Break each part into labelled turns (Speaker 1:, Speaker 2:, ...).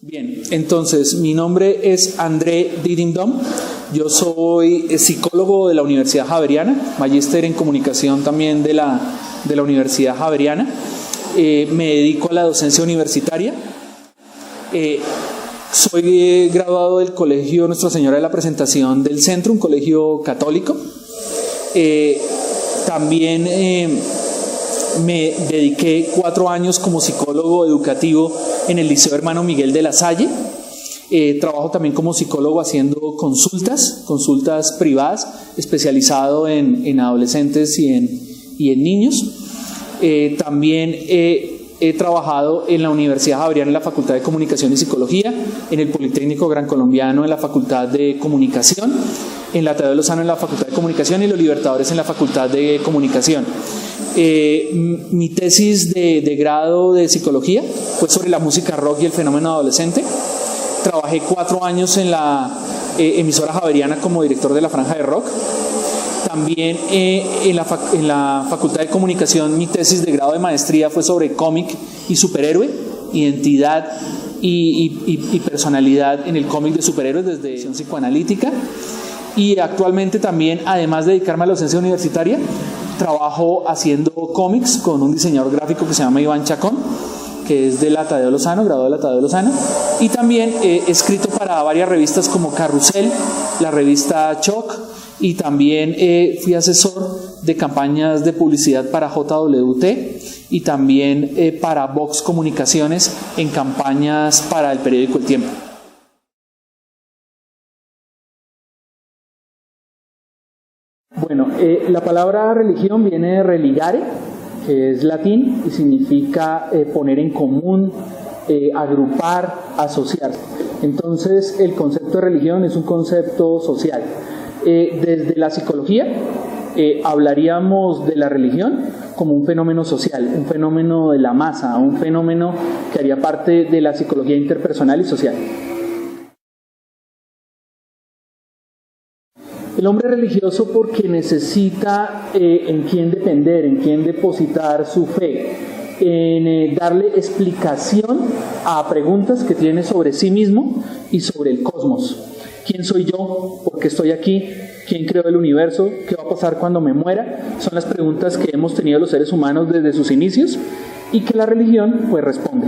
Speaker 1: Bien, entonces mi nombre es André Didimdom, yo soy psicólogo de la Universidad Javeriana, magíster en comunicación también de la Universidad Javeriana, me dedico a la docencia universitaria, soy graduado del Colegio Nuestra Señora de la Presentación del Centro, un colegio católico, también me dediqué 4 años como psicólogo educativo en el Liceo Hermano Miguel de la Salle. Trabajo también como psicólogo haciendo consultas privadas, especializado en adolescentes y en niños. También he trabajado en la Universidad Javeriana en la Facultad de Comunicación y Psicología, en el Politécnico Gran Colombiano en la Facultad de Comunicación, en la Tadeo Lozano en la Facultad de Comunicación y los Libertadores en la Facultad de Comunicación. Mi tesis de grado de psicología fue sobre la música rock y el fenómeno adolescente. Trabajé 4 años en la emisora Javeriana como director de la franja de rock. También en la Facultad de Comunicación mi tesis de grado de maestría fue sobre cómic y superhéroe, identidad y personalidad en el cómic de superhéroes desde visión psicoanalítica. Y actualmente también, además de dedicarme a la docencia universitaria, trabajo haciendo cómics con un diseñador gráfico que se llama Iván Chacón, que es de la Tadeo Lozano, graduado de la Tadeo Lozano, y también he escrito para varias revistas como Carrusel, la revista Choc, y también fui asesor de campañas de publicidad para JWT y también para Vox Comunicaciones en campañas para el periódico El Tiempo. Bueno, la palabra religión viene de religare, que es latín y significa poner en común, agrupar, asociar. Entonces, el concepto de religión es un concepto social. Desde la psicología hablaríamos de la religión como un fenómeno social, un fenómeno de la masa, un fenómeno que haría parte de la psicología interpersonal y social. El hombre es religioso porque necesita en quién depender, en quién depositar su fe, en darle explicación a preguntas que tiene sobre sí mismo y sobre el cosmos. ¿Quién soy yo? ¿Por qué estoy aquí? ¿Quién creó el universo? ¿Qué va a pasar cuando me muera? Son las preguntas que hemos tenido los seres humanos desde sus inicios y que la religión pues responde.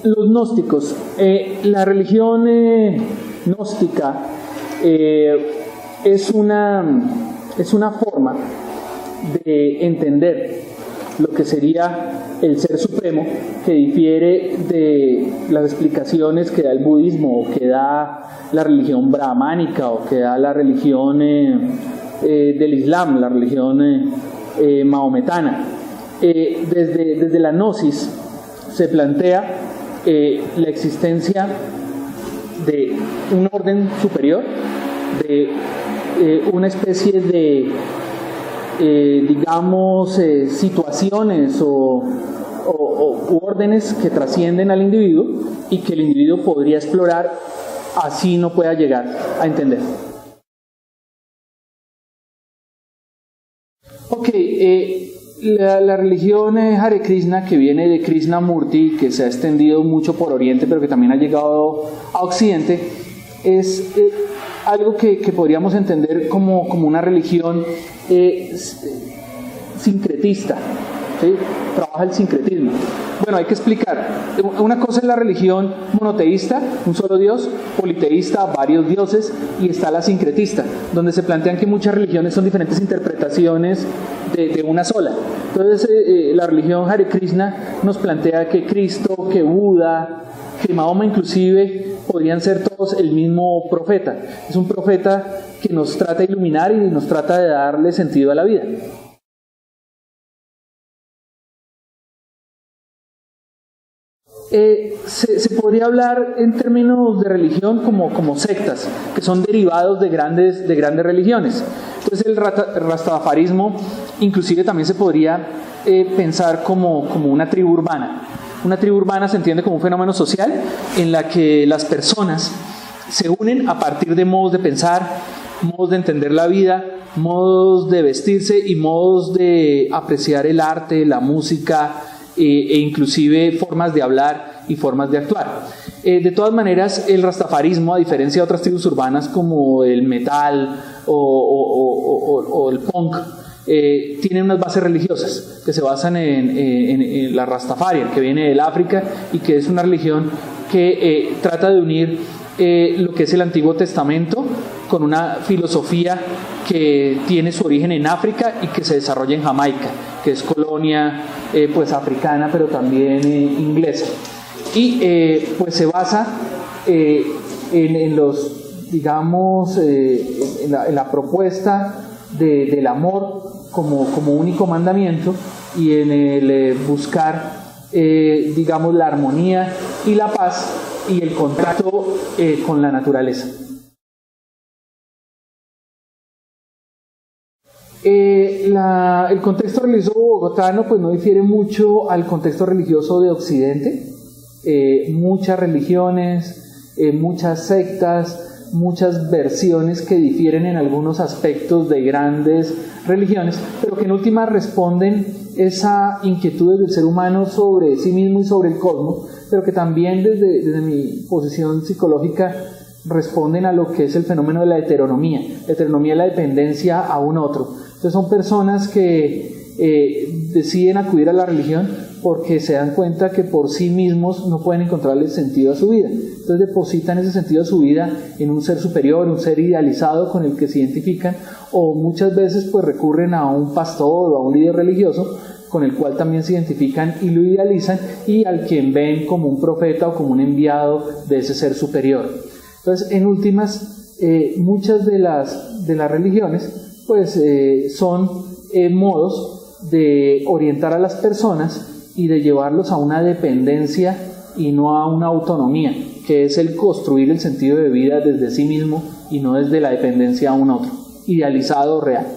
Speaker 1: Los gnósticos, la religión gnóstica es una forma de entender lo que sería el ser supremo, que difiere de las explicaciones que da el budismo o que da la religión brahmánica o que da la religión del Islam, la religión mahometana. Desde la gnosis se plantea la existencia de un orden superior, de una especie de situaciones u órdenes que trascienden al individuo y que el individuo podría explorar, así no pueda llegar a entender. Ok, la religión Hare Krishna, que viene de Krishnamurti, que se ha extendido mucho por Oriente, pero que también ha llegado a Occidente, es algo que podríamos entender como una religión sincretista, ¿sí? Trabaja el sincretismo. Bueno, hay que explicar. Una cosa es la religión monoteísta, un solo Dios, politeísta, varios dioses, y está la sincretista, donde se plantean que muchas religiones son diferentes interpretaciones de una sola. Entonces, la religión Hare Krishna nos plantea que Cristo, que Buda, que Mahoma inclusive podrían ser todos el mismo profeta. Es un profeta que nos trata de iluminar y nos trata de darle sentido a la vida. Se podría hablar en términos de religión como sectas, que son derivados de grandes religiones. Entonces el rastafarismo inclusive también se podría pensar como una tribu urbana. Una tribu urbana se entiende como un fenómeno social en la que las personas se unen a partir de modos de pensar, modos de entender la vida, modos de vestirse y modos de apreciar el arte, la música, e inclusive formas de hablar y formas de actuar. De todas maneras, el rastafarismo, a diferencia de otras tribus urbanas como el metal o el punk, tienen unas bases religiosas que se basan en la Rastafarian, que viene del África y que es una religión que trata de unir lo que es el Antiguo Testamento con una filosofía que tiene su origen en África y que se desarrolla en Jamaica, que es colonia pues africana, pero también inglesa. Y pues se basa en los, digamos, en la propuesta del amor como único mandamiento y en el buscar, digamos, la armonía y la paz y el contacto con la naturaleza. El contexto religioso bogotano pues no difiere mucho al contexto religioso de Occidente. Muchas religiones, muchas sectas, muchas versiones que difieren en algunos aspectos de grandes religiones, pero que en última responden esa inquietud del ser humano sobre sí mismo y sobre el cosmos, pero que también desde mi posición psicológica responden a lo que es el fenómeno de la heteronomía. La heteronomía es la dependencia a un otro. Entonces son personas que deciden acudir a la religión porque se dan cuenta que por sí mismos no pueden encontrarle sentido a su vida. Entonces depositan ese sentido a su vida en un ser superior, un ser idealizado con el que se identifican, o muchas veces pues recurren a un pastor o a un líder religioso con el cual también se identifican y lo idealizan, y al quien ven como un profeta o como un enviado de ese ser superior. Entonces, en últimas, muchas de las religiones pues son modos de orientar a las personas y de llevarlos a una dependencia y no a una autonomía, que es el construir el sentido de vida desde sí mismo y no desde la dependencia a un otro, idealizado o real.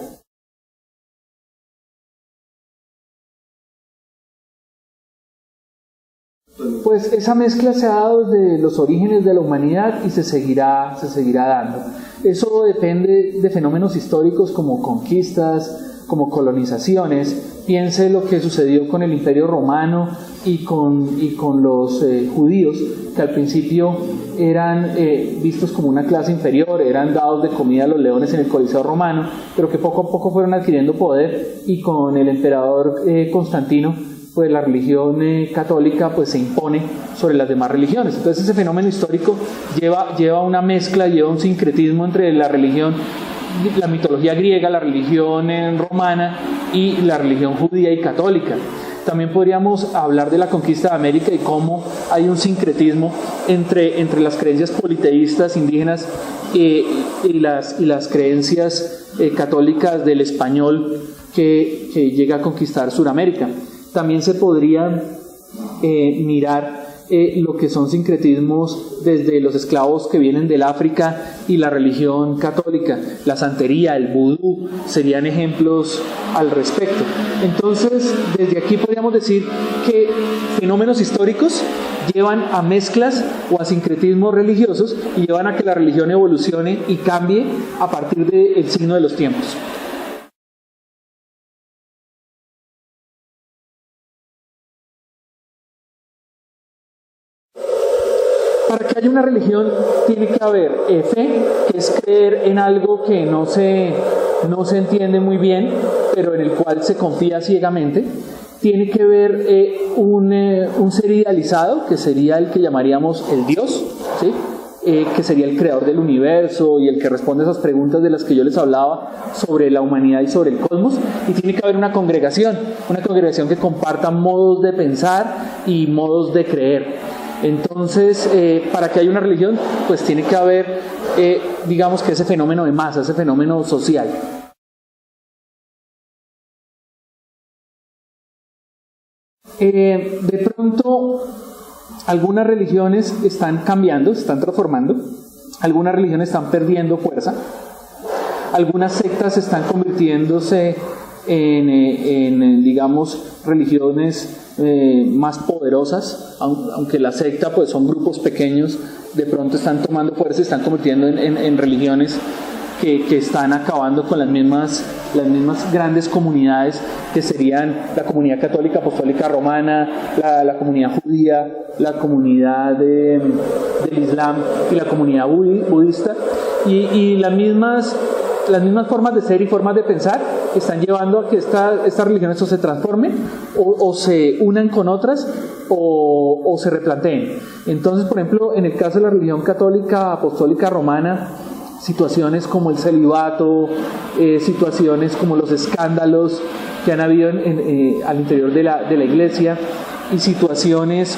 Speaker 1: Pues esa mezcla se ha dado desde los orígenes de la humanidad y se seguirá dando. Eso depende de fenómenos históricos como conquistas, como colonizaciones. Piense lo que sucedió con el Imperio Romano y con los judíos, que al principio eran vistos como una clase inferior, eran dados de comida a los leones en el Coliseo Romano, pero que poco a poco fueron adquiriendo poder, y con el emperador Constantino pues la religión católica pues se impone sobre las demás religiones. Entonces ese fenómeno histórico lleva una mezcla, lleva un sincretismo entre la religión, la mitología griega, la religión romana y la religión judía y católica. También podríamos hablar de la conquista de América y cómo hay un sincretismo entre las creencias politeístas indígenas y las creencias católicas del español que llega a conquistar Sudamérica. También se podría mirar lo que son sincretismos desde los esclavos que vienen del África y la religión católica. La santería, el vudú serían ejemplos al respecto. Entonces, desde aquí podríamos decir que fenómenos históricos llevan a mezclas o a sincretismos religiosos y llevan a que la religión evolucione y cambie a partir del signo de los tiempos. Para que haya una religión tiene que haber fe, que es creer en algo que no se entiende muy bien, pero en el cual se confía ciegamente. Tiene que haber un ser idealizado, que sería el que llamaríamos el Dios, ¿sí? Que sería el creador del universo y el que responde a esas preguntas de las que yo les hablaba sobre la humanidad y sobre el cosmos. Y tiene que haber una congregación que comparta modos de pensar y modos de creer. Entonces, para que haya una religión, pues tiene que haber, digamos que ese fenómeno de masa, ese fenómeno social. De pronto, algunas religiones están cambiando, se están transformando, algunas religiones están perdiendo fuerza, algunas sectas están convirtiéndose en digamos, religiones más poderosas, aunque la secta pues son grupos pequeños, de pronto están tomando fuerza y están convirtiendo en religiones que están acabando con las mismas grandes comunidades que serían la comunidad católica apostólica romana, la comunidad judía, la comunidad del Islam y la comunidad budista, y las mismas formas de ser y formas de pensar están llevando a que estas religiones o se transformen o se unan con otras o se replanteen. Entonces, por ejemplo, en el caso de la religión católica apostólica romana, situaciones como el celibato, situaciones como los escándalos que han habido al interior de la iglesia, y situaciones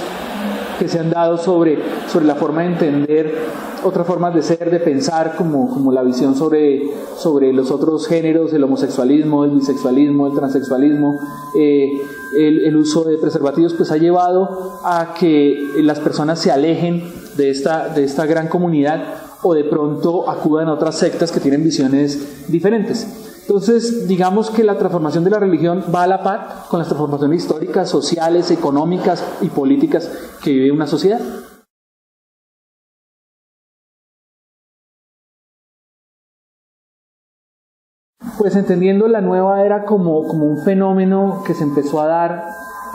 Speaker 1: que se han dado sobre la forma de entender otras formas de ser, de pensar, como la visión sobre los otros géneros, el homosexualismo, el bisexualismo, el transexualismo, el uso de preservativos, pues ha llevado a que las personas se alejen de esta gran comunidad o de pronto acudan a otras sectas que tienen visiones diferentes. Entonces, digamos que la transformación de la religión va a la par con las transformaciones históricas, sociales, económicas y políticas que vive una sociedad. Pues entendiendo la nueva era como un fenómeno que se empezó a dar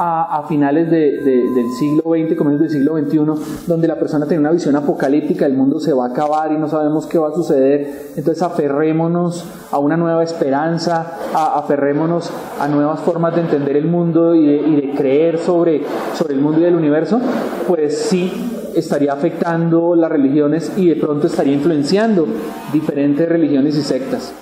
Speaker 1: a finales del siglo XX, comienzos del siglo XXI, donde la persona tiene una visión apocalíptica, el mundo se va a acabar y no sabemos qué va a suceder, entonces aferrémonos a una nueva esperanza, aferrémonos a nuevas formas de entender el mundo y de creer sobre el mundo y el universo, pues sí estaría afectando las religiones y de pronto estaría influenciando diferentes religiones y sectas.